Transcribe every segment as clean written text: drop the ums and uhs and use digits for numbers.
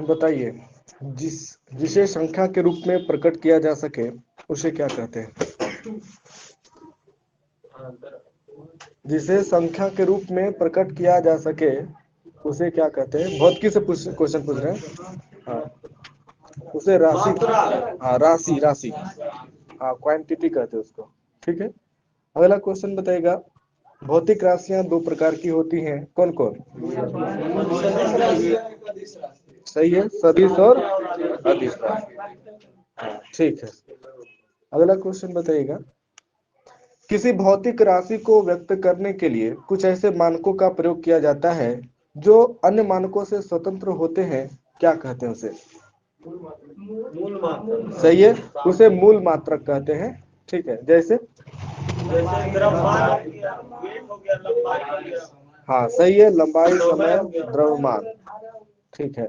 बताइए, जिसे संख्या के रूप में प्रकट किया जा सके उसे क्या कहते हैं? जिसे संख्या के रूप में प्रकट किया जा सके उसे क्या कहते हैं? भौतिकी से क्वेश्चन पूछ रहे हैं। हाँ, उसे राशि, हाँ राशि, राशि, हाँ क्वांटिटी कहते हैं उसको। ठीक है, अगला क्वेश्चन बताइएगा, भौतिक राशियां दो प्रकार की होती हैं, कौन कौन? सही है, सदिश और अदिश राशि। ठीक है, अगला क्वेश्चन बताइएगा, किसी भौतिक राशि को व्यक्त करने के लिए कुछ ऐसे मानकों का प्रयोग किया जाता है जो अन्य मानकों से स्वतंत्र होते हैं, क्या कहते हैं उसे? मूल मात्रक। सही है, उसे मूल मात्रक कहते हैं। ठीक है, जैसे द्रव्यमान हो गया, वेग हो गया, लंबाई हो गया। हाँ सही है, लंबाई, समय, द्रव्यमान। ठीक है,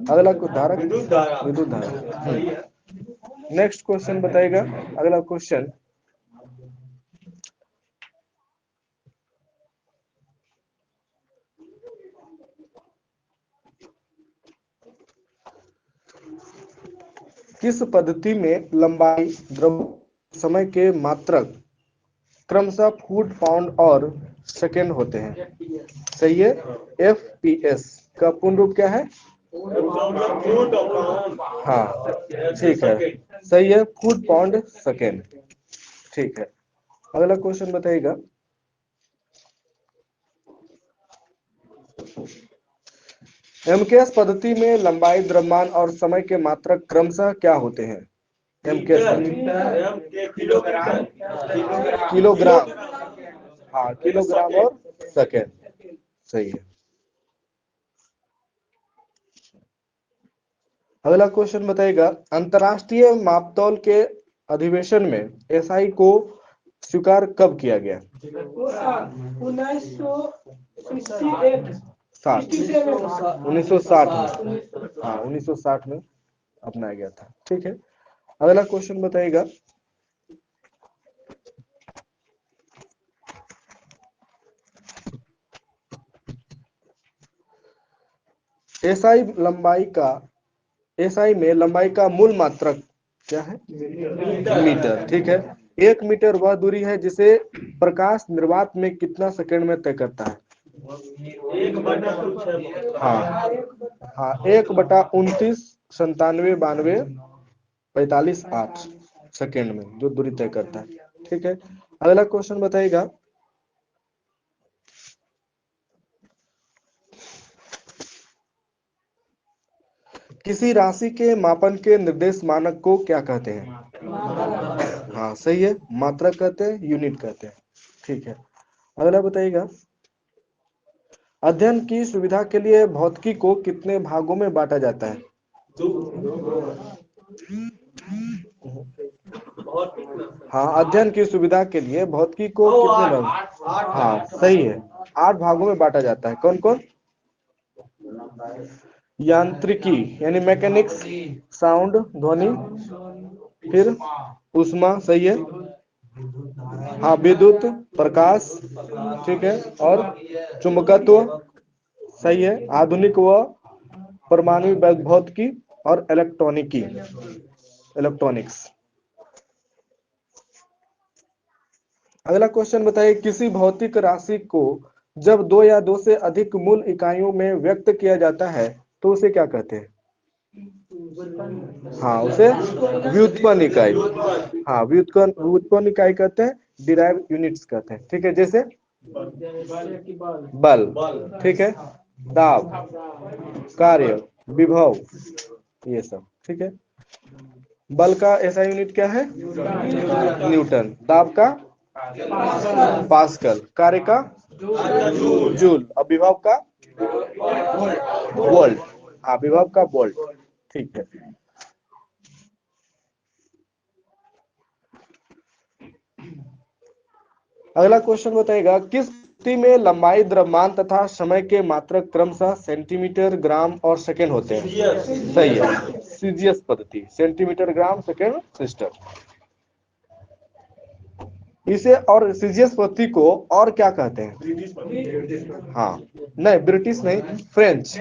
अगला कुछ धारक, विद्युत धारा। विद्युत धारा। नेक्स्ट क्वेश्चन बताइएगा, अगला क्वेश्चन, किस पद्धति में लंबाई, द्रव्य, समय के मात्रक क्रमशः फुट, पाउंड और सेकेंड होते हैं? सही है, FPS का पूर्ण रूप क्या है? फुट और पाउंड। हाँ ठीक है, सही है, फुट, पाउंड, सेकेंड। ठीक है, अगला क्वेश्चन बताइएगा, एमकेएस पद्धति में लंबाई, द्रव्यमान और समय के मात्रक क्रमशः क्या होते हैं? MKS kilogram. किलोग्राम, हाँ किलोग्राम और सेकेंड। सही है, अगला क्वेश्चन बताइएगा, अंतर्राष्ट्रीय मापतौल के अधिवेशन में एसआई को स्वीकार कब किया गया? 1960 में, हाँ 1960 में अपनाया गया था। ठीक है, अगला क्वेश्चन बताइएगा, एसआई में लंबाई का मूल मात्रक क्या है? मीटर। ठीक है, 1 मीटर वह दूरी है जिसे प्रकाश निर्वात में कितना सेकंड में तय करता है? 1/6। हाँ हाँ, 1/29, 97, 92, 45, 8 सेकेंड में जो दूरी तय करता है। ठीक है, अगला क्वेश्चन बताइएगा, किसी राशि के मापन के निर्देश मानक को क्या कहते हैं? हाँ सही है, मात्रक कहते हैं, यूनिट कहते हैं। ठीक है, अगला बताइएगा, अध्ययन की सुविधा के लिए भौतिकी को कितने भागों में बांटा जाता है? हाँ, अध्ययन की सुविधा के लिए भौतिकी को कितने भाग, हाँ सही है, 8 भागों में बांटा जाता है। कौन कौन? यांत्रिकी यानी मैकेनिक्स, साउंड ध्वनि, फिर उष्मा, सही है, हाँ विद्युत, प्रकाश, ठीक है, और चुंबकत्व, सही है, आधुनिक व परमाणु भौतिकी और इलेक्ट्रॉनिक्स। अगला क्वेश्चन बताइए, किसी भौतिक राशि को जब 2 या 2 से अधिक मूल इकाइयों में व्यक्त किया जाता है तो उसे क्या कहते हैं? हाँ, उसे व्युत्पन्न इकाई, हाँ व्युत्पन्न इकाई कहते हैं, डिराइव यूनिट्स कहते हैं। ठीक है, जैसे बल, ठीक है, दाब, कार्य, विभव, ये सब। ठीक है, बल का ऐसा यूनिट क्या है? न्यूटन, दाब का पास्कल, कार्य का जूल, और विभव का वोल्ट, हाँ विभव का वोल्ट। ठीक है, अगला क्वेश्चन बताएगा, किस स्थिति में लंबाई, द्रव्यमान तथा समय के मात्रक क्रमशः सेंटीमीटर, ग्राम और सेकेंड होते हैं? सही है, सीजीएस पद्धति, सेंटीमीटर, ग्राम, सेकेंड, सिस्टम। इसे और सीजियस पद्धति को और क्या कहते हैं? हाँ, नहीं ब्रिटिश नहीं, फ्रेंच।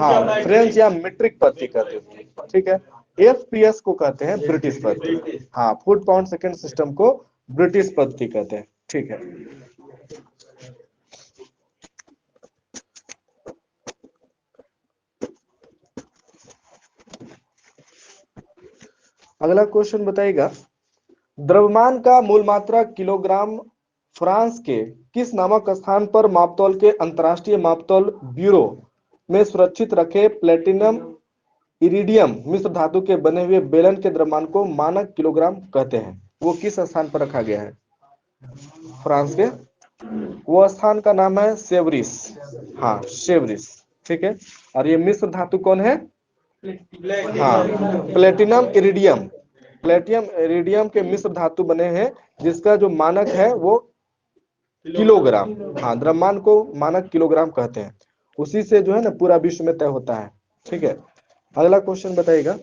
हाँ, फ्रेंच या मीट्रिक पद्धति कहते हैं, ठीक है। एफपीएस को कहते हैं ब्रिटिश पद्धति। हाँ, फुट पाउंड सेकेंड सिस्टम को ब्रिटिश पद्धति कहते हैं, ठीक है। अगला क्वेश्चन बताइएगा, द्रव्यमान का मूल मात्रा किलोग्राम फ्रांस के किस नामक स्थान पर मापतौल के अंतरराष्ट्रीय मापतौल ब्यूरो में सुरक्षित रखे प्लेटिनम इरिडियम मिश्र धातु के बने हुए बेलन के द्रव्यमान को मानक किलोग्राम कहते हैं? वो किस स्थान पर रखा गया है फ्रांस के? वो स्थान का नाम है सेवरिस। हाँ, सेवरिस, ठीक है। और ये मिश्र धातु कौन है? हाँ, प्लेटिनम इरिडियम। प्लेटिनम इरिडियम के मिश्र धातु बने हैं, जिसका जो मानक है वो किलोग्राम। हाँ, द्रव्यमान को मानक किलोग्राम कहते हैं। उसी से जो है ना पूरा विश्व में तय होता है, ठीक है। अगला क्वेश्चन बताइएगा,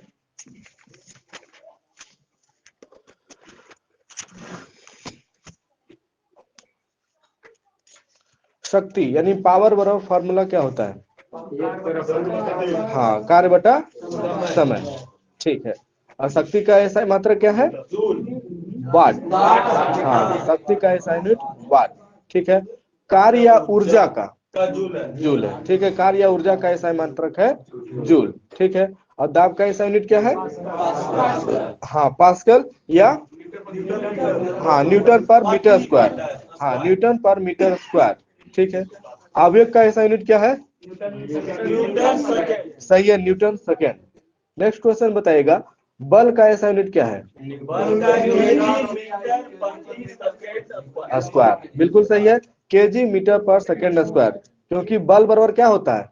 शक्ति यानी पावर बराबर फार्मूला क्या होता है? हाँ, कार्य बटा समय, ठीक है। और शक्ति का ऐसा मात्रा क्या है? वाट। हाँ, शक्ति का ऐसा यूनिट वाट, ठीक है। कार्य या ऊर्जा का जूल है, ठीक है। कार्य या ऊर्जा का ऐसा मात्रक है जूल, ठीक है। और दाब का ऐसा यूनिट क्या है? हाँ, पास्कल या हाँ न्यूटन पर मीटर स्क्वायर। हाँ, न्यूटन पर मीटर स्क्वायर, ठीक है। आवेग का ऐसा यूनिट क्या है? सही है, न्यूटन सेकेंड। नेक्स्ट क्वेश्चन बताइएगा, बल का ऐसा यूनिट क्या है? स्क्वायर, बिल्कुल सही है, केजी मीटर पर सेकेंड स्क्वायर। क्योंकि बल बराबर क्या होता है?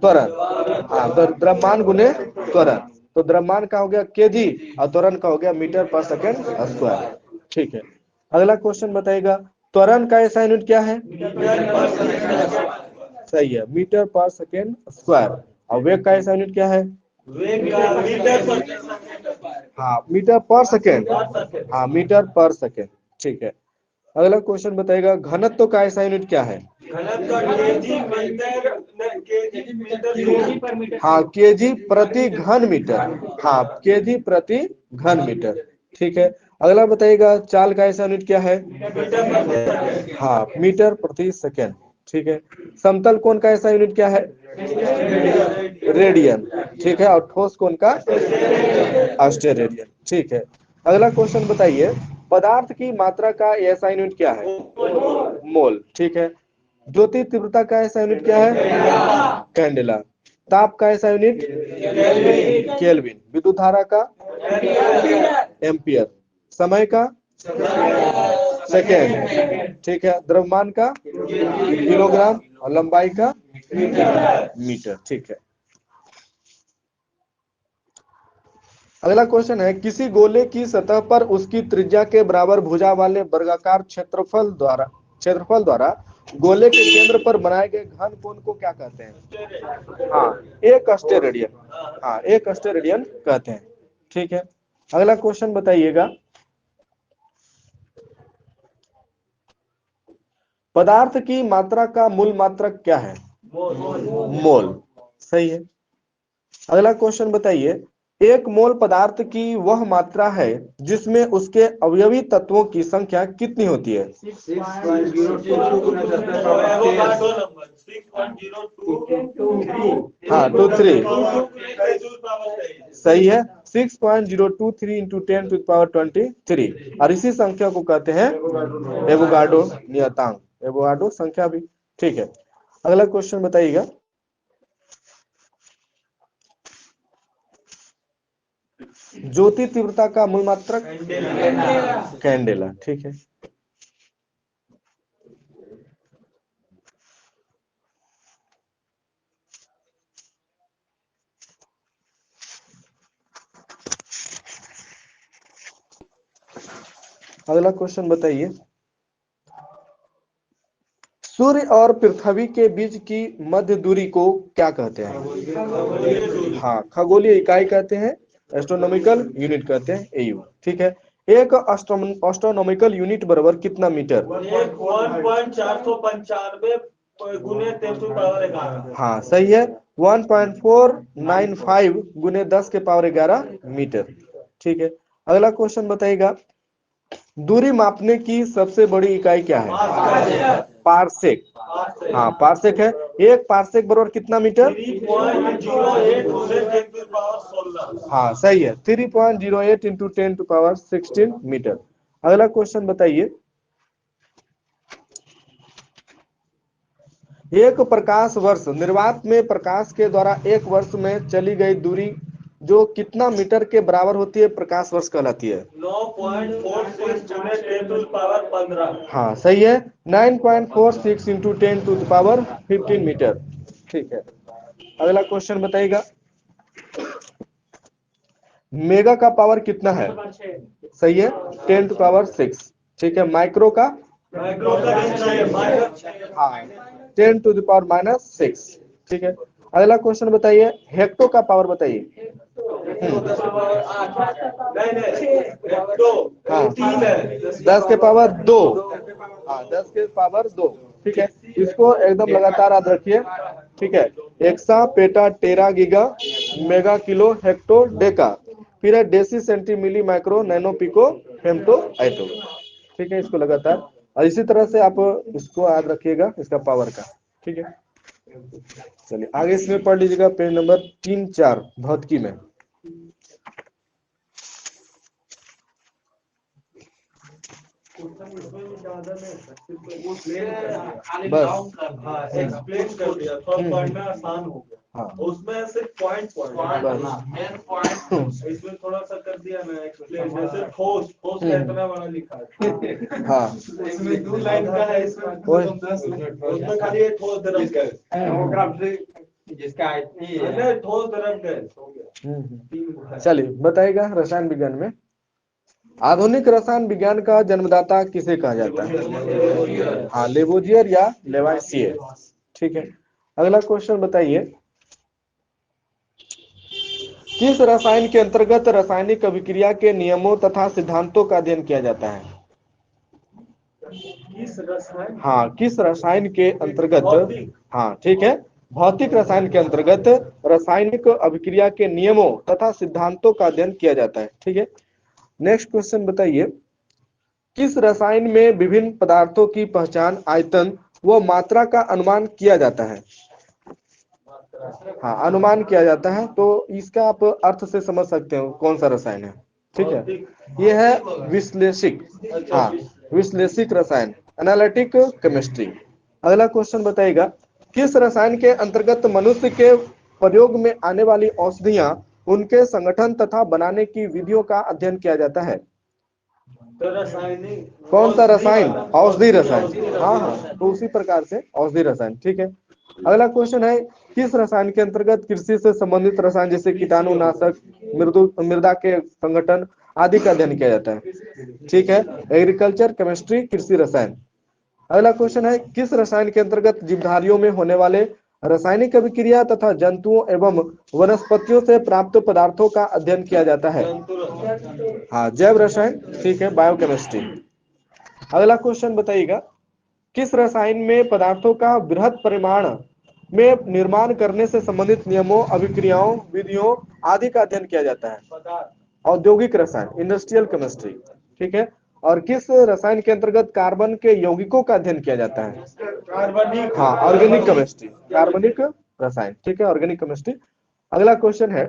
त्वरण। हाँ, तो द्रव्यमान गुने त्वरण, तो द्रव्यमान का हो गया केजी और त्वरण का हो गया मीटर पर सेकेंड स्क्वायर, ठीक है। अगला क्वेश्चन बताइएगा, त्वरण का ऐसा यूनिट क्या है? सही है, मीटर पर सेकेंड स्क्वायर। और वेग का ऐसा यूनिट क्या है? हाँ, मीटर पर सेकेंड। हाँ, मीटर पर सेकेंड, ठीक है। अगला क्वेश्चन बताइएगा, घनत्व का ऐसा यूनिट क्या है? हाँ, केजी प्रति घन मीटर। हाँ, केजी प्रति घन मीटर, ठीक है। अगला बताइएगा, चाल का ऐसा यूनिट क्या है? हाँ, मीटर प्रति सेकेंड, ठीक है। समतल कोण का ऐसा यूनिट क्या है? रेडियन, ठीक है। और ठोस कोण का? ऑस्टेरेडियन, ठीक है। अगला क्वेश्चन बताइए, पदार्थ की मात्रा का ऐसा यूनिट क्या है? मोल, ठीक है। ज्योति तीव्रता का ऐसा यूनिट क्या है? कैंडेला। ताप का ऐसा यूनिट? केल्विन। विद्युत धारा का? एम्पियर। समय का? सेकेंड, ठीक है। द्रव्यमान का? किलोग्राम। और लंबाई का? मीटर, ठीक है। अगला क्वेश्चन है, किसी गोले की सतह पर उसकी त्रिज्या के बराबर भुजा वाले वर्गाकार क्षेत्रफल द्वारा गोले के केंद्र पर बनाए गए घन कोण को क्या कहते हैं? हाँ, एक अस्टेरेडियन। हाँ, एक अस्टेरेडियन कहते हैं, ठीक है। अगला क्वेश्चन बताइएगा, पदार्थ की मात्रा का मूल मात्रक क्या है? मोल, सही है। अगला क्वेश्चन बताइए, एक मोल पदार्थ की वह मात्रा है जिसमें उसके अवयवी तत्वों की संख्या कितनी होती है? हाँ, 23। सही है, 6.023 इंटू 10⁻23। और इसी संख्या को कहते हैं एवोगाड्रो नियतांक, एवोगाड्रो संख्या भी, ठीक है। अगला क्वेश्चन बताइएगा, ज्योति तीव्रता का मूल मात्रक? कैंडेला, ठीक है। अगला क्वेश्चन बताइए, सूर्य और पृथ्वी के बीच की मध्य दूरी को क्या कहते हैं? हाँ, खगोलीय इकाई कहते हैं, एस्ट्रोनॉमिकल यूनिट कहते हैं, एयू, ठीक है। एक एस्ट्रोनॉमिकल यूनिट बराबर कितना मीटर? 1.495 गुने 10⁻11। हाँ सही है, 1.495 गुने 10⁻11 मीटर। ठीक है, अगला क्वेश्चन बताइएगा, दूरी मापने की सबसे बड़ी इकाई क्या है? पारसेक। हाँ पारसेक है। एक पारसेक बराबर कितना मीटर? 3.08 गुने 10⁻16। हाँ सही है, 3.08 इंटू 10⁻16 मीटर। अगला क्वेश्चन बताइए, एक प्रकाश वर्ष निर्वात में प्रकाश के द्वारा एक वर्ष में चली गई दूरी जो कितना मीटर के बराबर होती है प्रकाश वर्ष कहलाती है? 9.46 गुने 10⁻15। हाँ सही है, 9.46 इंटू 10⁻15 मीटर। ठीक है, अगला क्वेश्चन बताइएगा, मेगा का पावर कितना है? सही है, 10⁻6। ठीक है, माइक्रो का? माइक्रो का कितना है? हाँ 10⁻6। ठीक है, अगला क्वेश्चन बताइए, हेक्टो का पावर बताइए। हाँ 10⁻2। हाँ 10⁻2। ठीक है, इसको एकदम लगातार याद रखिए। ठीक है, exa peta tera giga mega kilo hecto deca, फिर है deci centi milli micro nano pico femto atto. ठीक है, इसको लगातार, और इसी तरह से आप इसको याद रखिएगा इसका पावर का। ठीक है, चलिए आगे इसमें पढ़ लीजिएगा पेज नंबर 3-4 भौतिकी में। बस एक्सप्लेन कर दिया, थोड़ा पढ़ना आसान हो गया। हाँ उसमें सिर्फ पॉइंट इसमें थोड़ा सा कर दिया ना एक्सप्लेन, जैसे ठोस ठोस का इतना बड़ा लिखा है। हाँ इसमें 2 लाइन का है, इसमें ओए। 10 लाइन, उसमें खाली एक ठोस द्रव गैस, जिसका ठोस द्रव गैस हो गया। चलिए बताइएगा, रसायन विज्ञान में आधुनिक रसायन विज्ञान का जन्मदाता किसे कहा जाता है? हाँ लेवोजियर या लेवाइसियर। ठीक है, अगला क्वेश्चन बताइए, किस रसायन के अंतर्गत रासायनिक अभिक्रिया के नियमों तथा सिद्धांतों का अध्ययन किया जाता है? किस रसायन? हाँ किस रसायन के अंतर्गत? हाँ ठीक है, भौतिक रसायन के अंतर्गत रासायनिक अभिक्रिया के नियमों तथा सिद्धांतों का अध्ययन किया जाता है। ठीक है, नेक्स्ट क्वेश्चन बताइए, किस रसायन में विभिन्न पदार्थों की पहचान आयतन व मात्रा का अनुमान किया जाता है? हाँ अनुमान किया जाता है, तो इसका आप अर्थ से समझ सकते हो कौन सा रसायन है। ठीक है, ये है विश्लेषिक। हाँ विश्लेषिक रसायन, एनालिटिक केमिस्ट्री। अगला क्वेश्चन बताइएगा, किस रसायन के अंतर्गत मनुष्य के प्रयोग में आने वाली औषधियां उनके संगठन तथा बनाने की विधियों का अध्ययन किया जाता है? कौन सा रसायन? औषधि रसायन। हाँ हाँ, तो उसी प्रकार से औषधि रसायन। ठीक है, अगला क्वेश्चन है, किस रसायन के अंतर्गत कृषि से संबंधित रसायन जैसे कीटाणुनाशक, मृदा के संगठन आदि का अध्ययन किया जाता है? ठीक है, एग्रीकल्चर केमिस्ट्री कृषि रसायन। अगला क्वेश्चन है, किस रसायन के अंतर्गत जीवधारियों में होने वाले रासायनिक अभिक्रिया तथा जंतुओं एवं वनस्पतियों से प्राप्त पदार्थों का अध्ययन किया जाता है? हाँ जैव रसायन। ठीक है, बायोकेमिस्ट्री। अगला क्वेश्चन बताइएगा, किस रसायन में पदार्थों का बृहद परिमाण में निर्माण करने से संबंधित नियमों, अभिक्रियाओं, विधियों आदि का अध्ययन किया जाता है? औद्योगिक रसायन, इंडस्ट्रियल केमिस्ट्री। ठीक है, और किस रसायन के अंतर्गत कार्बन के यौगिकों का अध्ययन किया जाता है? कार्बनिक। हाँ ऑर्गेनिक केमिस्ट्री, कार्बनिक रसायन। ठीक है, ऑर्गेनिक केमिस्ट्री। अगला क्वेश्चन है,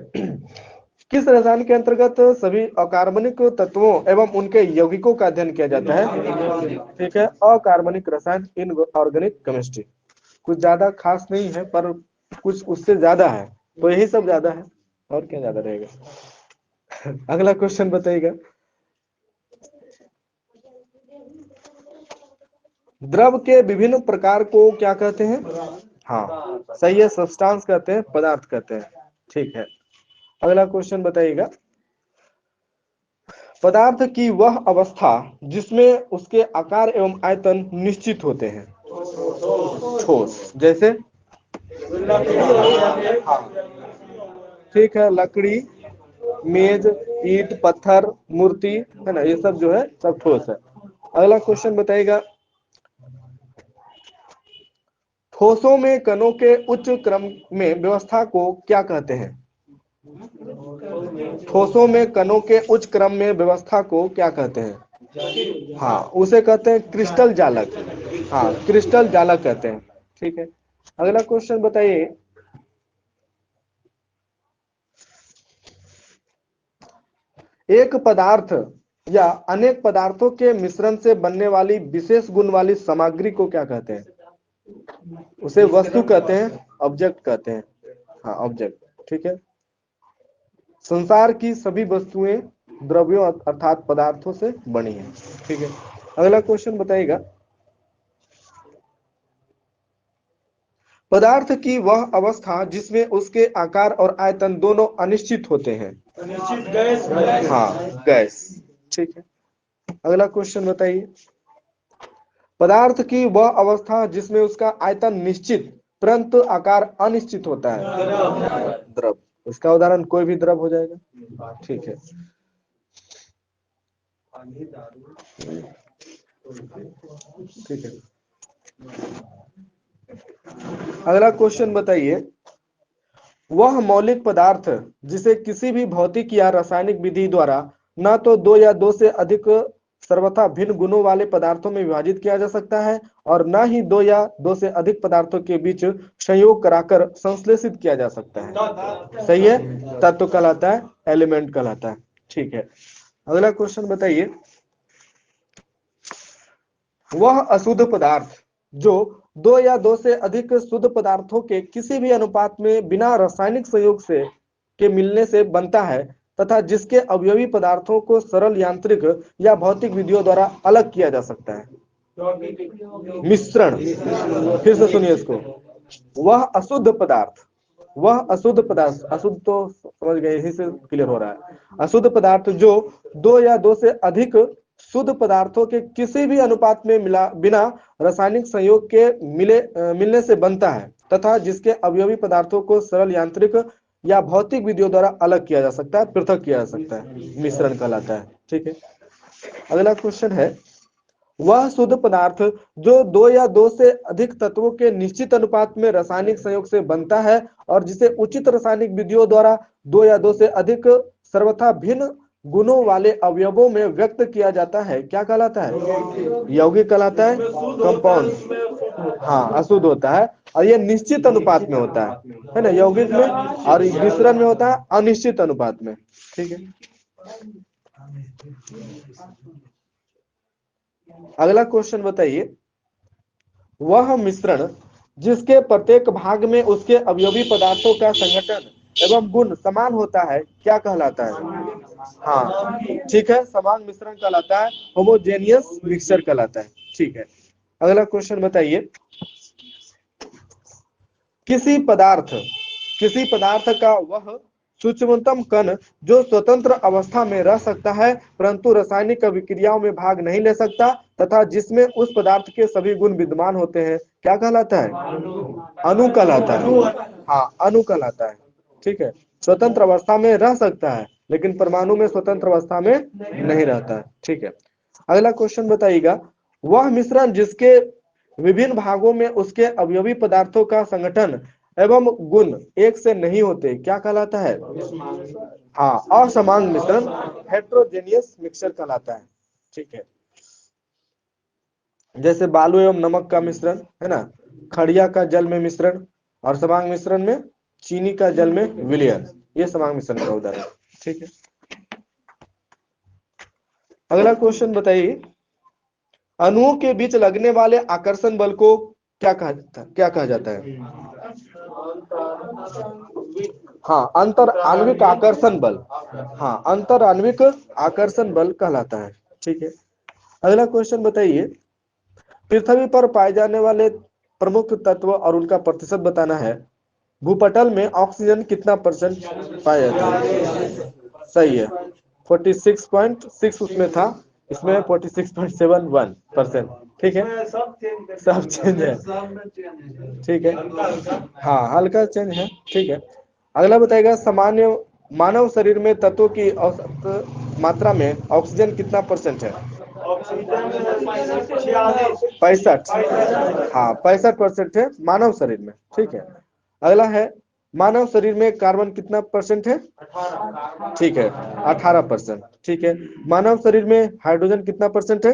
किस रसायन के अंतर्गत सभी अकार्बनिक तत्वों एवं उनके यौगिकों का अध्ययन किया जाता है? ठीक है, अकार्बनिक रसायन, इन ऑर्गेनिक केमिस्ट्री। कुछ ज्यादा खास नहीं है, पर कुछ उससे ज्यादा है, तो यही सब ज्यादा है, और क्या ज्यादा रहेगा। अगला क्वेश्चन बताइएगा, द्रव के विभिन्न प्रकार को क्या कहते हैं? हाँ सही है, सब्सटेंस कहते हैं, पदार्थ कहते हैं। ठीक है, अगला क्वेश्चन बताइएगा, पदार्थ की वह अवस्था जिसमें उसके आकार एवं आयतन निश्चित होते हैं? ठोस, जैसे? हाँ ठीक है, लकड़ी, मेज, ईंट, पत्थर, मूर्ति, है ना, ये सब जो है सब ठोस है। अगला क्वेश्चन बताइएगा, ठोसों में कणों के उच्च क्रम में व्यवस्था को क्या कहते हैं? ठोसों में कणों के उच्च क्रम में व्यवस्था को क्या कहते हैं? हाँ, उसे कहते हैं क्रिस्टल जालक। हाँ, क्रिस्टल जालक कहते हैं। ठीक है, अगला क्वेश्चन बताइए, एक पदार्थ या अनेक पदार्थों के मिश्रण से बनने वाली विशेष गुण वाली सामग्री को क्या कहते हैं? उसे वस्तु कहते हैं, ऑब्जेक्ट कहते हैं। हाँ, ऑब्जेक्ट। ठीक है, संसार की सभी वस्तुएं द्रव्यों अर्थात पदार्थों से बनी हैं। ठीक है, अगला क्वेश्चन बताइएगा, पदार्थ की वह अवस्था जिसमें उसके आकार और आयतन दोनों अनिश्चित होते हैं। अनिश्चित गैस। हाँ, गैस। ठीक है, अगला क्वेश्चन बताइए, पदार्थ की वह अवस्था जिसमें उसका आयतन निश्चित परंतु आकार अनिश्चित होता है। द्रव। इसका उदाहरण कोई भी द्रव हो जाएगा। ठीक है, ठीक है, अगला क्वेश्चन बताइए, वह मौलिक पदार्थ जिसे किसी भी भौतिक या रासायनिक विधि द्वारा न तो दो या दो से अधिक सर्वथा भिन्न गुणों वाले पदार्थों में विभाजित किया जा सकता है और न ही दो या दो से अधिक पदार्थों के बीच संयोग कराकर संश्लेषित किया जा सकता है। सही है, तत्व कहलाता है, एलिमेंट कहलाता है। ठीक है, अगला क्वेश्चन बताइए, वह अशुद्ध पदार्थ जो दो या दो से अधिक शुद्ध पदार्थों के किसी भी अनुपात में बिना रासायनिक संयोग से के मिलने से बनता है तथा जिसके अवयवी पदार्थों को सरल यांत्रिक या भौतिक विधियों द्वारा अलग किया जा सकता है। मिश्रण। फिर से सुनिए इसको, वह अशुद्ध पदार्थ, वह अशुद्ध पदार्थ, अशुद्ध तो समझ गए, यही से क्लियर हो रहा है। अशुद्ध पदार्थ जो दो या दो से अधिक शुद्ध पदार्थों के किसी भी अनुपात में मिला बिना रासायनिक संयोग के मिलने से बनता है तथा जिसके अवयवी पदार्थों को सरल यांत्रिक या भौतिक विधियों द्वारा अलग किया जा सकता है, पृथक किया जा सकता है, मिश्रण कहलाता है। ठीक है, अगला क्वेश्चन है, वह शुद्ध पदार्थ जो दो या दो से अधिक तत्वों के निश्चित अनुपात में रासायनिक संयोग से बनता है और जिसे उचित रासायनिक विधियों द्वारा दो या दो से अधिक सर्वथा भिन्न गुणों वाले अवयवों में व्यक्त किया जाता है, क्या कहलाता है? यौगिक कहलाता है, कंपाउंड। हाँ, अशुद्ध होता है और ये निश्चित अनुपात में होता है ना, यौगिक में, और मिश्रण में होता है अनिश्चित अनुपात में। ठीक है, अगला क्वेश्चन बताइए, वह मिश्रण जिसके प्रत्येक भाग में उसके अवयवी पदार्थों का संगठन एवं गुण समान होता है, क्या कहलाता है? हाँ, ठीक है, समान मिश्रण कहलाता है, होमोजेनियस मिक्सचर कहलाता है। ठीक है, अगला क्वेश्चन बताइए, किसी पदार्थ का वह सूक्ष्मतम कण जो स्वतंत्र अवस्था में रह सकता है परंतु रासायनिक अभिक्रियाओं में भाग नहीं ले सकता तथा जिसमें उस पदार्थ के सभी गुण विद्यमान होते हैं, क्या कहलाता है? अणु कहलाता है। हाँ, अणु कहलाता है। ठीक है, स्वतंत्र अवस्था में रह सकता है लेकिन परमाणु में स्वतंत्र अवस्था में नहीं रहता है। ठीक है, अगला क्वेश्चन बताइएगा, वह मिश्रण जिसके विभिन्न भागों में उसके अवयवी पदार्थों का संगठन एवं गुण एक से नहीं होते, क्या कहलाता है? हाँ, असमान मिश्रण, हेट्रोजेनियस मिक्सचर कहलाता है। ठीक है, जैसे बालू एवं नमक का मिश्रण है ना, खड़िया का जल में मिश्रण, और समान मिश्रण में चीनी का जल में विलयन, ये समान मिश्रण का उदाहरण। ठीक है, अगला क्वेश्चन बताइए, अणुओं के बीच लगने वाले आकर्षण बल को क्या कहा जाता है? हाँ, अंतर आणविक आकर्षण बल। हाँ, अंतर आणविक आकर्षण बल कहलाता है। ठीक है, अगला क्वेश्चन बताइए, पृथ्वी पर पाए जाने वाले प्रमुख तत्व और उनका प्रतिशत बताना है। भूपटल में ऑक्सीजन कितना परसेंट पाया जाता है? सही है, 46.6 उसमें था, इसमें 46.71%। ठीक है, सब चेंज है। ठीक है, हाँ, हल्का चेंज है। ठीक है, अगला बताएगा, सामान्य मानव शरीर में तत्वों की औसत मात्रा में ऑक्सीजन कितना % है? ऑक्सीजन 46। 65। हाँ 65% है मानव शरीर में। ठीक है। अगला है मानव शरीर में कार्बन कितना % है? 18। ठीक है 18%। ठीक है। मानव शरीर में हाइड्रोजन कितना % है?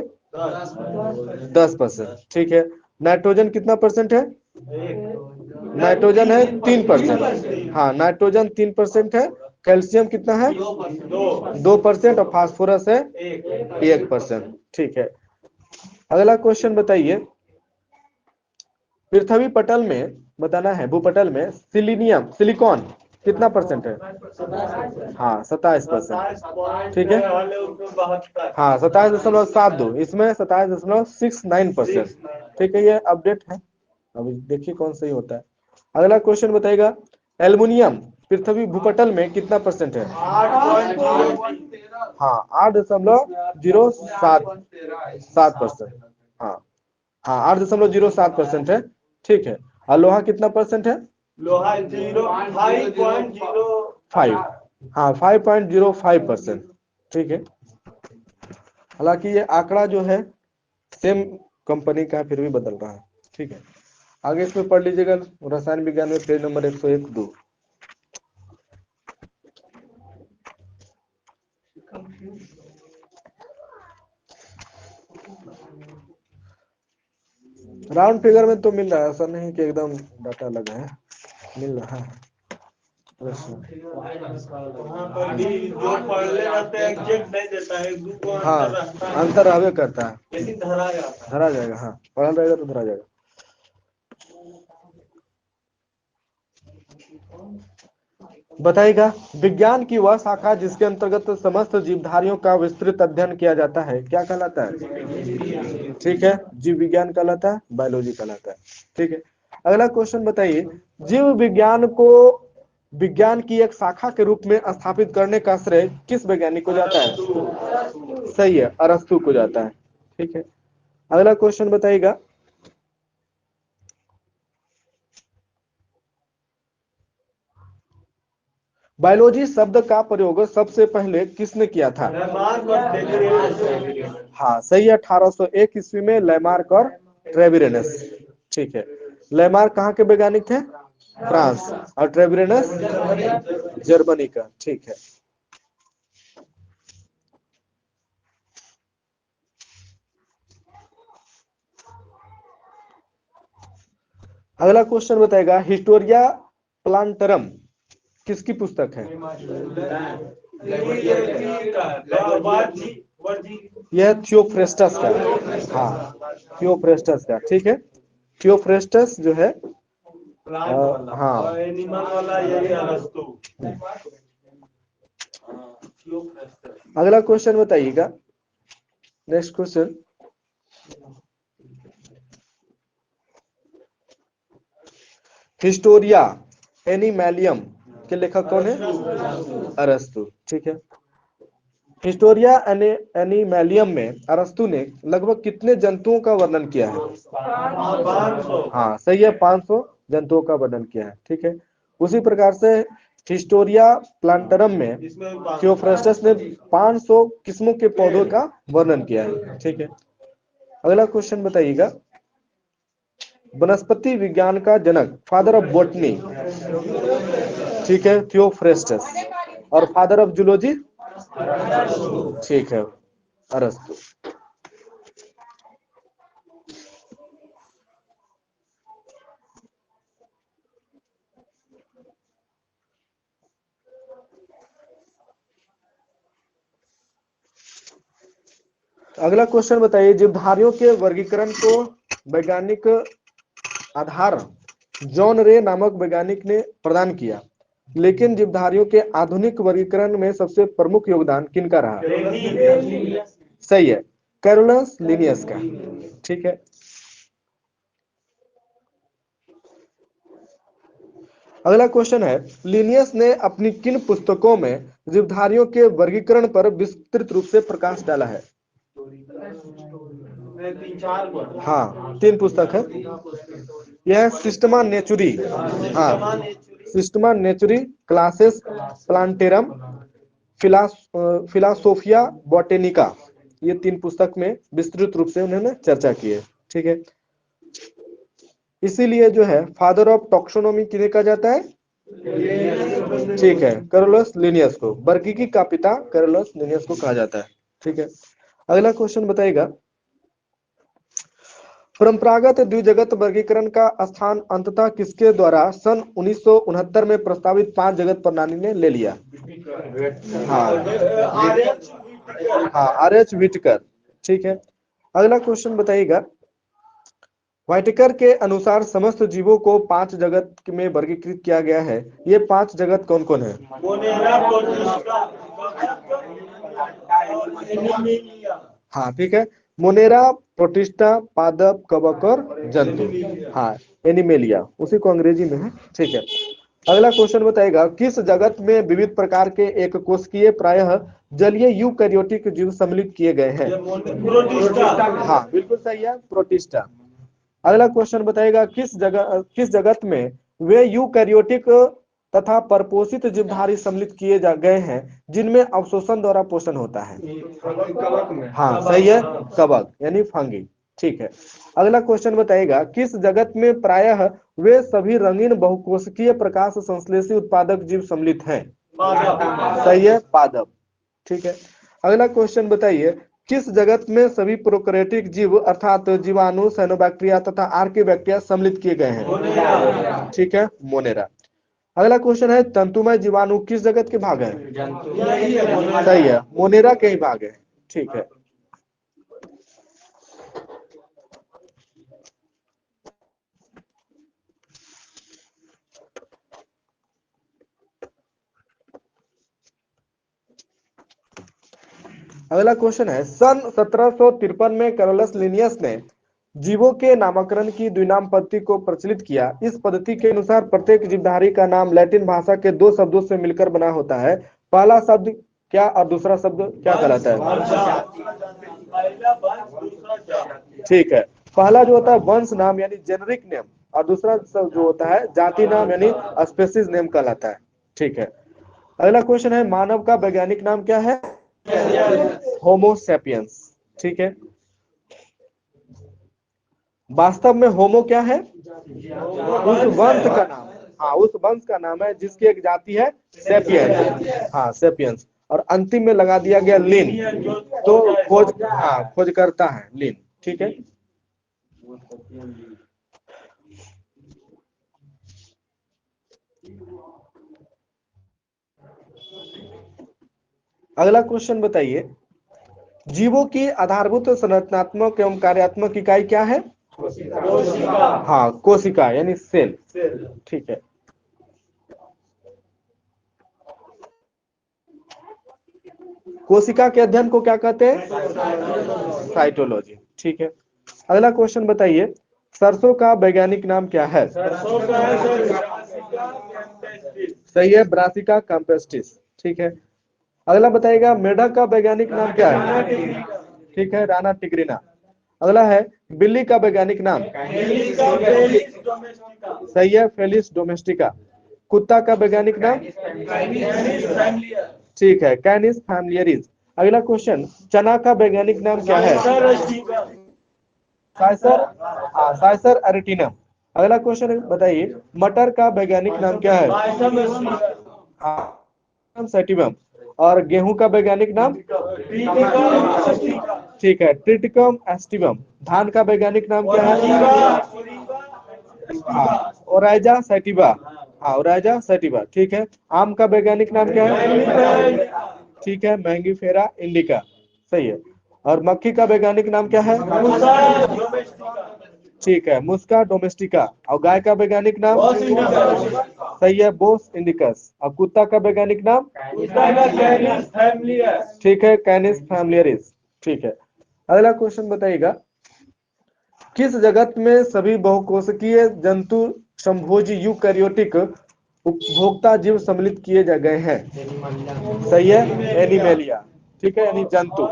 10%। ठीक है। नाइट्रोजन कितना % है? नाइट्रोजन है 3%। हाँ नाइट्रोजन 3% है। कैल्शियम कितना है? 2% और फास्फोरस है 1%। ठीक है। अगला क्वेश्चन बताइए, पृथ्वी पटल में बताना है, भूपटल में सिलिकॉन कितना % है? हाँ 27%। ठीक है। हाँ 27.72, इसमें 27.69%। ठीक है, ये अपडेट है। अभी देखिए कौन सही होता है। अगला क्वेश्चन बताइएगा, एल्युमिनियम पृथ्वी भूपटल में कितना % है? 8.07। हाँ 8.07%। हाँ हाँ 8.07% है। ठीक है। और लोहा कितना % है? लोहा 5.05। हाँ 5.05%। ठीक है। हालांकि ये आंकड़ा जो है सेम कंपनी का फिर भी बदल रहा है। ठीक है। आगे इसमें पढ़ लीजिएगा, रसायन विज्ञान में पेज नंबर 101-2। राउंड फिगर में तो मिल रहा है, ऐसा नहीं कि एकदम डाटा लगा है, मिल रहा है प्रश्न। वहाँ पर भी जो पढ़ले रहते हैं एग्जैक्ट नहीं देता है, 2 को हाँ अंतर रहता है, अंतर रहबे करता है, लेकिन धरा जाता है। धरा जाएगा। हाँ पढ़ा रहेगा तो धरा जाएगा। बताइएगा, विज्ञान की वह शाखा जिसके अंतर्गत समस्त जीवधारियों का विस्तृत अध्ययन किया जाता है क्या कहलाता है? ठीक है, जीव विज्ञान कहलाता है, बायोलॉजी कहलाता है। ठीक है। अगला क्वेश्चन बताइए, जीव विज्ञान को विज्ञान की एक शाखा के रूप में स्थापित करने का श्रेय किस वैज्ञानिक को जाता है? सही है, अरस्तु को जाता है। ठीक है। अगला क्वेश्चन बताइएगा, बायोलॉजी शब्द का प्रयोग सबसे पहले किसने किया था? हाँ सही है, 1801 ईस्वी में लैमार्क और ट्रेविरेनस। ठीक है। लैमार्क कहाँ के वैज्ञानिक थे? फ्रांस। और ट्रेविरेनस जर्मनी का। ठीक है। अगला क्वेश्चन बताएगा, हिस्टोरिया प्लांटरम किसकी पुस्तक है? यह थियोफ्रेस्टस का। हाँ थियोफ्रेस्टस का। ठीक है। थियोफ्रेस्टस जो है हाँ एनिमल वाला यही अरस्तु। अगला क्वेश्चन बताइएगा, नेक्स्ट क्वेश्चन, हिस्टोरिया एनिमैलियम के लेखक कौन है? अरस्तु। ठीक है। हिस्टोरिया एनिमैलियम में अरस्तु ने लगभग कितने जंतुओं का वर्णन किया है? 500। हाँ सही है, 500 जंतुओं का वर्णन किया है। ठीक है। उसी प्रकार से हिस्टोरिया प्लांटरम में थियोफ्रेस्टस ने 500 किस्मों के पौधों का वर्णन किया है। ठीक है। अगला क्वेश्चन बताइएगा, वनस्पति विज्ञान का जनक, फादर ऑफ बॉटनी, ठीक है, थियोफ्रेस्टस। और फादर ऑफ जूलॉजी, ठीक है, अरस्तु। अगला क्वेश्चन बताइए, जीवधारियों के वर्गीकरण को वैज्ञानिक आधार जॉन रे नामक वैज्ञानिक ने प्रदान किया, लेकिन जीवधारियों के आधुनिक वर्गीकरण में सबसे प्रमुख योगदान किनका रहा? सही है, कैरोलस लिनियस का। ठीक है। अगला क्वेश्चन है, लिनियस ने अपनी किन पुस्तकों में जीवधारियों के वर्गीकरण पर विस्तृत रूप से प्रकाश डाला है? 3-4 हाँ 3 पुस्तक है। यह सिस्टमा नेचुरी, हाँ सिस्टमा नेचुरी, क्लासेस प्लांटेरम, फिलासोफिया बॉटेनिका, ये 3 पुस्तक में विस्तृत रूप से उन्होंने चर्चा की है। ठीक है, इसीलिए जो है फादर ऑफ टॉक्सोनॉमी किन्हें कहा जाता है? ठीक है, कैरोलस लिनियस को, वर्गीकी का पिता कैरोलस लिनियस को कहा जाता है। ठीक है, अगला क्वेश्चन बताइएगा, परंपरागत द्विजगत वर्गीकरण का स्थान अंततः किसके द्वारा सन 1969 में प्रस्तावित 5 जगत प्रणाली ने ले लिया? हाँ, आर.एच. व्हिटकर। ठीक है, अगला क्वेश्चन बताइएगा, व्हाइटकर के अनुसार समस्त जीवों को 5 जगत में वर्गीकृत किया गया है। ये 5 जगत कौन कौन है? हाँ, ठीक है, मोनेरा, प्रोटिस्टा, पादप, कवक और जंतु। हाँ, एनिमेलिया, उसी को अंग्रेजी में है। ठीक है, अगला क्वेश्चन बताएगा, किस जगत में विविध प्रकार के एक कोशिकीय प्रायः जलीय यूकैरियोटिक जीव सम्मिलित किए गए हैं? हाँ, बिल्कुल सही है, प्रोटिस्टा। अगला क्वेश्चन बताएगा, किस जगत में वे यूकैरियोटिक तथा परपोषित जीवधारी सम्मिलित किए गए हैं जिनमें अवशोषण द्वारा पोषण होता है? हाँ, सही है, कवक यानी फंगी। ठीक है, अगला क्वेश्चन बताएगा, किस जगत में प्रायः वे सभी रंगीन बहुकोशिकीय प्रकाश संश्लेषी उत्पादक जीव सम्मिलित हैं? सही है, पादप। ठीक है, अगला क्वेश्चन बताइए, किस जगत में सभी प्रोकैरियोटिक जीव अर्थात जीवाणु, साइनोबैक्टीरिया तथा आर्कियोबैक्टीरिया सम्मिलित किए गए हैं? ठीक है, मोनेरा। अगला क्वेश्चन है, तंतुमय जीवाणु किस जगत के भाग है? सही है, मोनेरा के ही भाग है। ठीक है, अगला क्वेश्चन है, सन 1753 में कैरोलस लिनियस ने जीवों के नामकरण की द्विनाम पद्धति को प्रचलित किया। इस पद्धति के अनुसार प्रत्येक जीवधारी का नाम लैटिन भाषा के 2 शब्दों से मिलकर बना होता है। पहला शब्द क्या और दूसरा शब्द क्या कहलाता है? ठीक है, पहला जो होता है वंश नाम यानी जेनरिक नेम, और दूसरा शब्द जो होता है जाति नाम यानी स्पेसीज नेम कहलाता है। ठीक है, अगला क्वेश्चन है, मानव का वैज्ञानिक नाम क्या है? Homo sapiens. ठीक है, वास्तव में होमो क्या है? उस वंश का नाम। हाँ, उस वंश का नाम है जिसकी एक जाति है सैपियंस। हाँ, सैपियंस, और अंतिम में लगा दिया गया लिन, तो खोज करता है लिन। ठीक है, अगला क्वेश्चन बताइए, जीवों की आधारभूत संरचनात्मक एवं कार्यात्मक इकाई क्या है? हाँ, कोशिका यानी सेल। ठीक है, कोशिका के अध्ययन को क्या कहते हैं? साइटोलॉजी। ठीक है, अगला क्वेश्चन बताइए, सरसों का वैज्ञानिक नाम क्या है? सही है, ब्रासिका कैम्पेस्टिस। ठीक है, अगला बताइएगा, मेढक का वैज्ञानिक नाम क्या है? ठीक है, राना टिग्रिना। अगला है, बिल्ली का वैज्ञानिक नाम? सही है, फेलिस डोमेस्टिका। कुत्ता का वैज्ञानिक नाम? ठीक है, कैनिस फैमिलियरिस। अगला क्वेश्चन, चना का वैज्ञानिक नाम क्या है? साइसर एरिटिनम। अगला क्वेश्चन बताइए, मटर का वैज्ञानिक नाम क्या है? सेटिवम। और गेहूं का वैज्ञानिक नाम? ठीक है, ट्रिटिकम एस्टिवम। धान का वैज्ञानिक नाम क्या है? Oryza sativa. हाँ, ओराइजा सैटिवा। ठीक है, आम का वैज्ञानिक नाम क्या है? ठीक है, मैंगीफेरा इंडिका। सही है, और मक्खी का वैज्ञानिक नाम क्या है? ठीक है, मुस्का डोमेस्टिका। और गाय का वैज्ञानिक नाम? सही है, बोस इंडिकस। और कुत्ता का वैज्ञानिक नाम? ठीक है, कैनिस फैमिलियरिस। ठीक है, अगला क्वेश्चन बताइएगा, किस जगत में सभी बहुकोशिकीय जंतु संभोजी यूकैरियोटिक उपभोक्ता जीव सम्मिलित किए गए हैं? सही है, एनिमेलिया। ठीक है, यानी जंतु।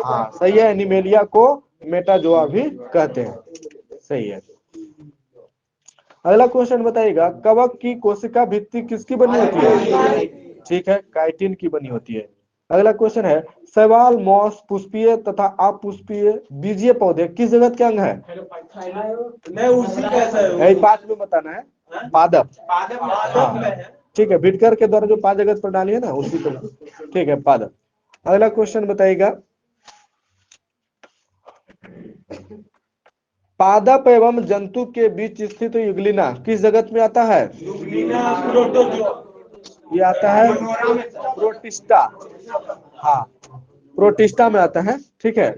हाँ, सही है, एनिमेलिया को मेटाजोआ भी कहते हैं। सही है, अगला क्वेश्चन बताइएगा, कवक की कोशिका भित्ति किसकी बनी होती है? ठीक है, काइटिन की बनी होती है। अगला क्वेश्चन है, शैवाल, मॉस पुष्पीय तथा अपुष्पीय बीजीय पौधे किस जगत के अंग है? नहीं उसी कैसा है यही 5 में बताना है। पादप। हाँ ठीक है, विटकर के द्वारा जो 5 जगत प्रणाली है ना उसी को, ठीक है, पादप। अगला क्वेश्चन बताइएगा, पादप एवं जंतु के बीच स्थित युगलिना किस जगत में आता है? ये आता है प्रोटिस्टा। हाँ, प्रोटिस्टा में आता है। ठीक है,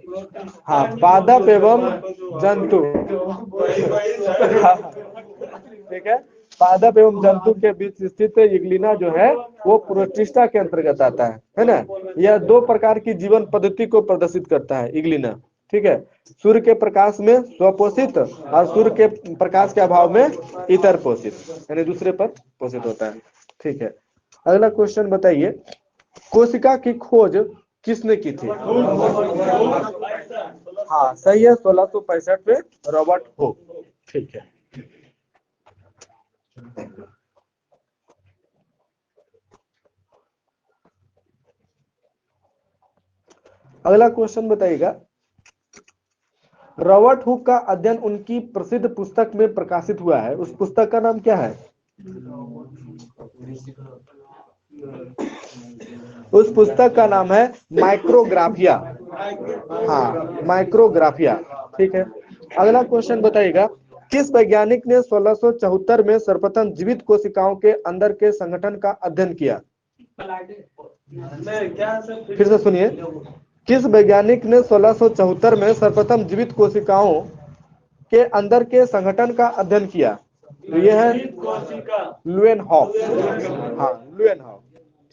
हाँ, पादप एवं जंतु। ठीक है, पादप एवं जंतु के बीच स्थित युगलिना जो है वो प्रोटिस्टा के अंतर्गत आता है ना। यह 2 प्रकार की जीवन पद्धति को प्रदर्शित करता है युगलिना। ठीक है, सूर्य के प्रकाश में स्वपोषित और सूर्य के प्रकाश के अभाव में इतर पोषित, यानी दूसरे पर पोषित होता है। ठीक है, अगला क्वेश्चन बताइए, कोशिका की खोज किसने की थी? हाँ सही है, 1665 में रॉबर्ट हुक। ठीक है, अगला क्वेश्चन बताइएगा, रॉबर्ट हुक का अध्ययन उनकी प्रसिद्ध पुस्तक में प्रकाशित हुआ है। उस पुस्तक का नाम क्या है? उस पुस्तक का नाम है माइक्रोग्राफिया। हाँ, माइक्रोग्राफिया। ठीक है, अगला क्वेश्चन बताइएगा, किस वैज्ञानिक ने 1674 में सर्वप्रथम जीवित कोशिकाओं के अंदर के संगठन का अध्ययन किया? फिर से सुनिए, किस वैज्ञानिक ने 1674 में सर्वप्रथम जीवित कोशिकाओं के अंदर के संगठन का अध्ययन किया? तो यह है लुएनहॉफ। हाँ, लुएनहॉफ।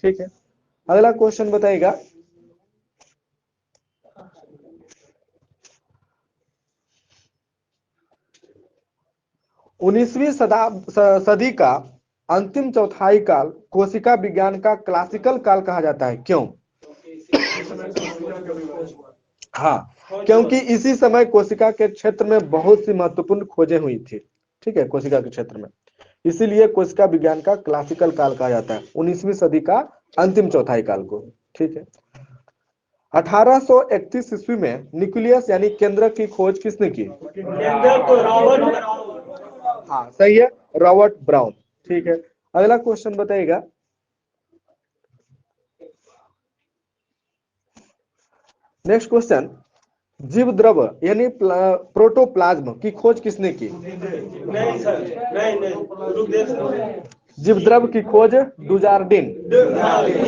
ठीक है, अगला क्वेश्चन बताइएगा, उन्नीसवीं सदी का अंतिम चौथाई काल कोशिका विज्ञान का क्लासिकल काल कहा जाता है। क्यों? हाँ, क्योंकि इसी समय कोशिका के क्षेत्र में बहुत सी महत्वपूर्ण खोजें हुई थी। ठीक है, कोशिका के क्षेत्र में, इसीलिए कोशिका विज्ञान का क्लासिकल काल कहा जाता है 19वीं सदी का अंतिम चौथाई काल को। ठीक है, 1831 ईस्वी में न्यूक्लियस यानी केंद्रक की खोज किसने की? हाँ सही है, रॉबर्ट ब्राउन। ठीक है, अगला क्वेश्चन बताइएगा, नेक्स्ट क्वेश्चन, जीव द्रव यानी प्रोटोप्लाज्म की खोज किसने की? नहीं सर, नहीं जीव द्रव की खोज डुजार्डिन।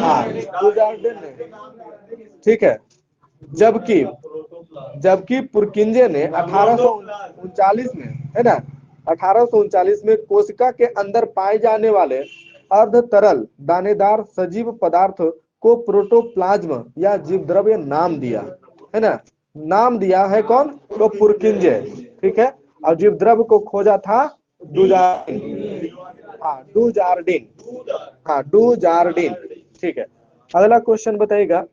हाँ, डुजार्डिन ने। ठीक है, जबकि पुरकिंजे ने 1839 में, है ना, 1839 में कोशिका के अंदर पाए जाने वाले अर्ध तरल दानेदार सजीव पदार्थ को प्रोटोप्लाज्म या जीवद्रव्य नाम दिया, है ना। नाम दिया है कौन? तो पुरकिंजे। ठीक है, और जीवद्रव्य को खोजा था डुजार्डिन। हाँ, डुजार्डिन। हाँ, डुजार्डिन। ठीक है, अगला क्वेश्चन बताइएगा,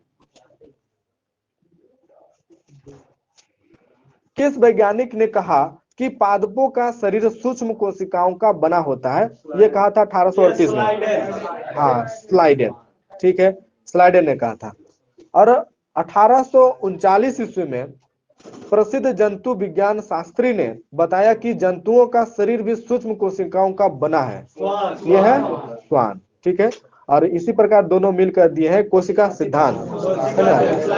किस वैज्ञानिक ने कहा कि पादपों का शरीर सूक्ष्म कोशिकाओं का बना होता है? ये कहा था 1838 में। हाँ, स्लाइडेन। ठीक है, स्लाइडेन ने कहा था। और 1839 ईस्वी में प्रसिद्ध जंतु विज्ञान शास्त्री ने बताया कि जंतुओं का शरीर भी सूक्ष्म कोशिकाओं का बना है। यह है स्वान। ठीक है, और इसी प्रकार दोनों मिलकर दिए हैं कोशिका सिद्धांत, है ना।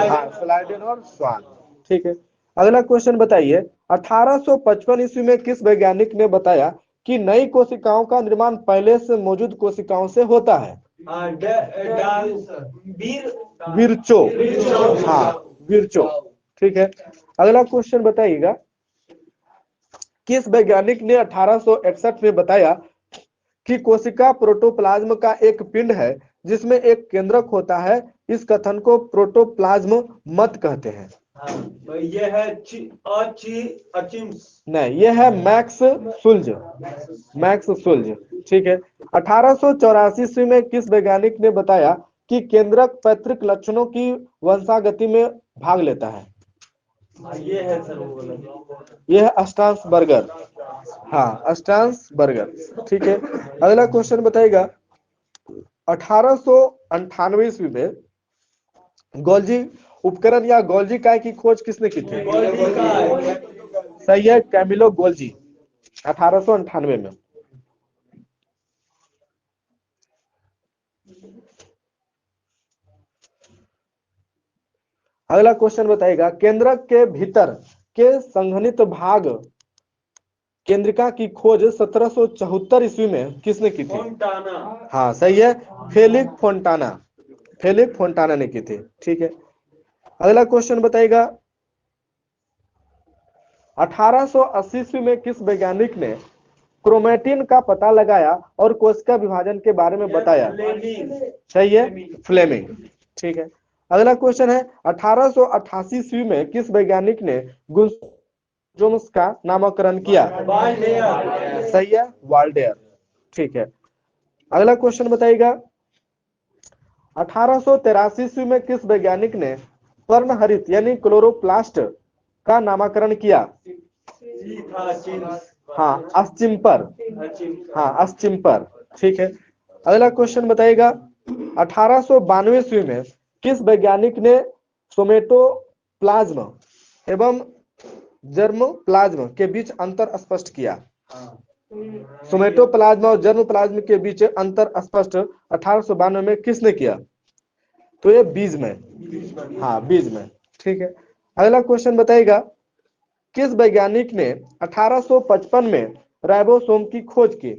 हाँ, स्लाइडेन और स्वान। ठीक है, अगला क्वेश्चन बताइए, 1855 ईस्वी में किस वैज्ञानिक ने बताया कि नई कोशिकाओं का निर्माण पहले से मौजूद कोशिकाओं से होता है? विर्चो। हाँ, विर्चो। ठीक है, अगला क्वेश्चन बताइएगा, किस वैज्ञानिक ने 1861 में बताया कि कोशिका प्रोटोप्लाज्म का एक पिंड है जिसमें एक केंद्रक होता है? इस कथन को प्रोटोप्लाज्म मत कहते हैं। ये है नहीं, ये है मैक्स सुल्ज। Max Schultz. ठीक है, 1884 ईस्वी में किस वैज्ञानिक ने बताया कि केंद्रक पैतृक लक्षणों की वंशागति में भाग लेता है? ये है सर वो वाला। ये है अस्ट्रासबर्गर। हाँ, अस्ट्रासबर्गर। ठीक है, अगला क्वेश्चन बताइएगा 1898 ईस्वी में गोल्जी उपकरण या गोल्जी काय की खोज किसने की थी? सही है, कैमिलो गोल्जी, 1898 में। अगला क्वेश्चन बताइएगा केंद्रक के भीतर के संघनित भाग केंद्रिका की खोज 1774 ईस्वी में किसने की थी? हाँ सही है, फेलिक्स फोंटाना। फेलिक्स फोंटाना ने की थी। ठीक है, अगला क्वेश्चन बताइएगा 1880 ईस्वी में किस वैज्ञानिक ने क्रोमेटिन का पता लगाया और कोशिका विभाजन के बारे में बताया? सही है, फ्लेमिंग। ठीक है, अगला क्वेश्चन है 1888 ईस्वी में किस वैज्ञानिक ने गुणसूत्र का नामकरण किया? सही है, वाल्डेयर। ठीक है, अगला क्वेश्चन बताइएगा 1883 ईस्वी में किस वैज्ञानिक ने पर्णहरित यानी क्लोरोप्लास्ट का नामकरण किया? हाँ, अस्चिम्पर। हाँ, अस्चिम्पर। ठीक है, अगला क्वेश्चन बताइएगा 1892 ईस्वी में किस वैज्ञानिक ने सोमेटोप्लाज्म एवं जर्मोप्लाज्म के बीच अंतर स्पष्ट किया? सोमेटोप्लाज्म और जर्मोप्लाज्म के बीच अंतर स्पष्ट 1892 में किसने किया? तो ये बीज में। हाँ, बीज में। ठीक है, अगला क्वेश्चन बताइएगा किस वैज्ञानिक ने 1855 में राइबोसोम की खोज की?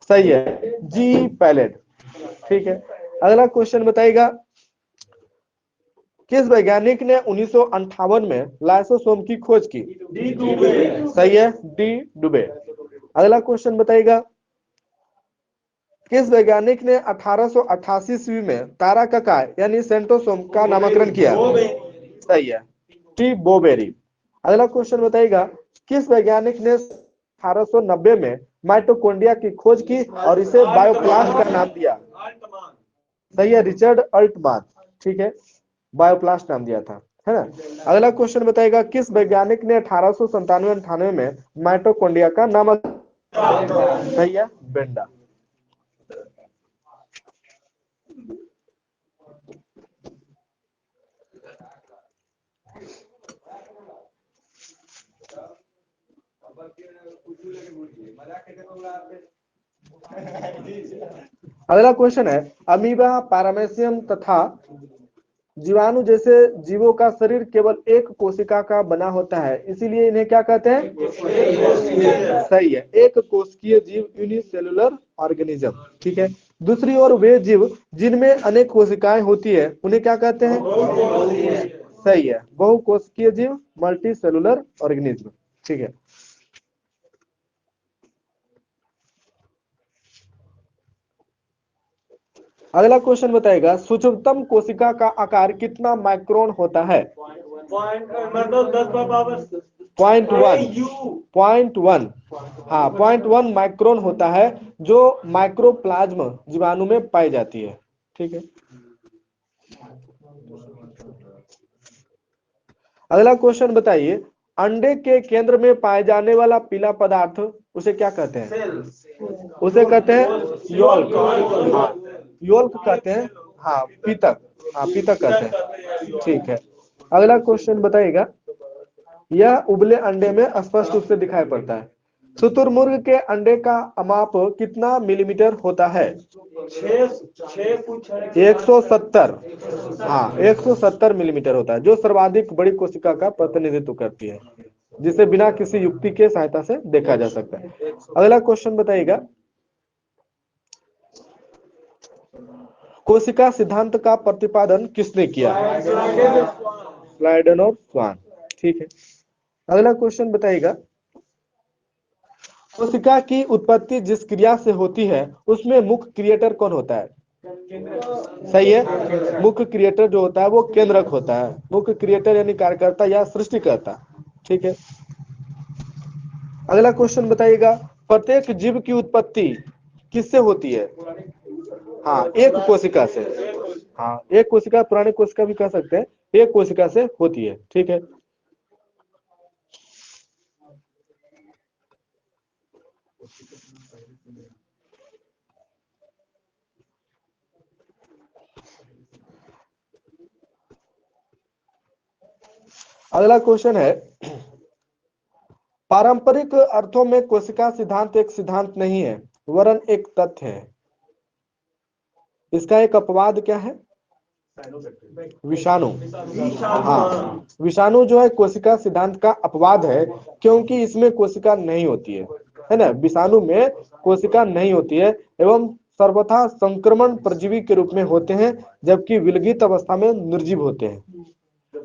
सही है, जी पैलेट। ठीक है, अगला क्वेश्चन बताइएगा किस वैज्ञानिक ने 1958 में लाइसोसोम की खोज की? सही है, डी डुबे। अगला क्वेश्चन बताइएगा किस वैज्ञानिक ने 1888 ईस्वी में तारा ककाय यानी सेंट्रोसोम का नामकरण किया? सही है, टी बोबेरी। अगला क्वेश्चन बताइएगा किस वैज्ञानिक ने 1890 में माइटोकॉन्ड्रिया की खोज की और इसे बायोप्लास्ट का नाम दिया? सही है, रिचर्ड अल्टमान। ठीक है, बायोप्लास्ट नाम दिया था, है ना। अगला क्वेश्चन बताइएगा किस वैज्ञानिक ने 1897-98 में माइटोकॉन्ड्रिया का नामकरण? सही है, बेंडा। अगला क्वेश्चन है अमीबा, पैरामेसियम तथा जीवाणु जैसे जीवों का शरीर केवल एक कोशिका का बना होता है, इसीलिए इन्हें क्या कहते हैं? सही है, एक कोशिकीय जीव, यूनिसेलुलर ऑर्गेनिज्म। ठीक है, दूसरी ओर वे जीव जिनमें अनेक कोशिकाएं होती है उन्हें क्या कहते हैं? सही है, बहुकोशिकीय जीव, मल्टी सेलुलर ऑर्गेनिज्म। ठीक है, अगला क्वेश्चन बताएगा सूक्ष्मतम कोशिका का आकार कितना माइक्रोन होता है? 0.1। हाँ, 0.1 माइक्रोन होता है जो माइक्रोप्लाज्म जीवाणु में पाई जाती है। ठीक है, अगला क्वेश्चन बताइए अंडे के केंद्र में पाए जाने वाला पीला पदार्थ उसे क्या कहते हैं? उसे कहते हैं योल्क। हाँ, योल्क कहते हैं। हाँ, पीतक। हाँ, पीतक कहते हैं। ठीक है, अगला क्वेश्चन बताइएगा यह उबले अंडे में स्पष्ट रूप से दिखाई पड़ता है। शुतुरमुर्ग के अंडे का माप कितना मिलीमीटर होता है? 170। हाँ, 170 मिलीमीटर होता है, जो सर्वाधिक बड़ी कोशिका का प्रतिनिधित्व करती है, जिसे बिना किसी युक्ति के सहायता से देखा जा सकता है। अगला क्वेश्चन बताइएगा कोशिका सिद्धांत का प्रतिपादन किसने किया? स्लाइडन और स्वान। ठीक है, अगला क्वेश्चन बताइएगा कोशिका की उत्पत्ति जिस क्रिया से होती है उसमें मुख्य क्रिएटर कौन होता है? सही है, मुख्य क्रिएटर जो होता है वो केंद्रक होता है। मुख्य क्रिएटर यानी कार्यकर्ता या सृष्टिकर्ता। ठीक है, अगला क्वेश्चन बताइएगा प्रत्येक जीव की उत्पत्ति किससे होती है? हाँ, एक कोशिका से। हाँ, एक कोशिका पुरानी कोशिका भी कह सकते हैं, एक कोशिका से होती है। ठीक है, अगला क्वेश्चन है, पारंपरिक अर्थों में कोशिका सिद्धांत एक सिद्धांत नहीं है वरन एक तथ्य है। इसका एक अपवाद क्या है? विषाणु। हाँ, विषाणु जो है कोशिका सिद्धांत का अपवाद है, क्योंकि इसमें कोशिका नहीं होती है ना। विषाणु में कोशिका नहीं होती है एवं सर्वथा संक्रमण परजीवी के रूप में होते हैं, जबकि विलगित अवस्था में निर्जीव होते हैं।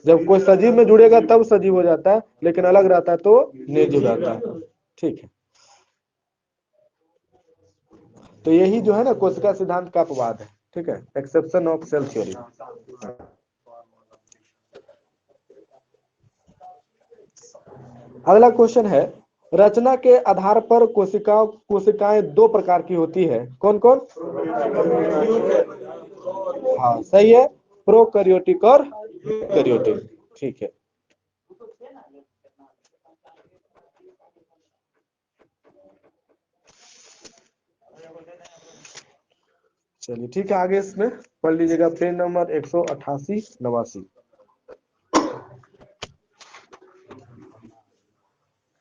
जब कोई सजीव में जुड़ेगा तब सजीव हो जाता है, लेकिन अलग रहता है तो निर्जीव रहता है। ठीक है, तो यही जो है ना कोशिका सिद्धांत का अपवाद है। ठीक है, एक्सेप्शन ऑफ सेल थ्योरी। अगला क्वेश्चन है, रचना के आधार पर कोशिकाएं दो प्रकार की होती है, कौन कौन? हाँ सही है, प्रोकैरियोटिक और यूकैरियोटिक। ठीक है, चलिए ठीक है, आगे इसमें पढ़ लीजिएगा पेज नंबर 188 89।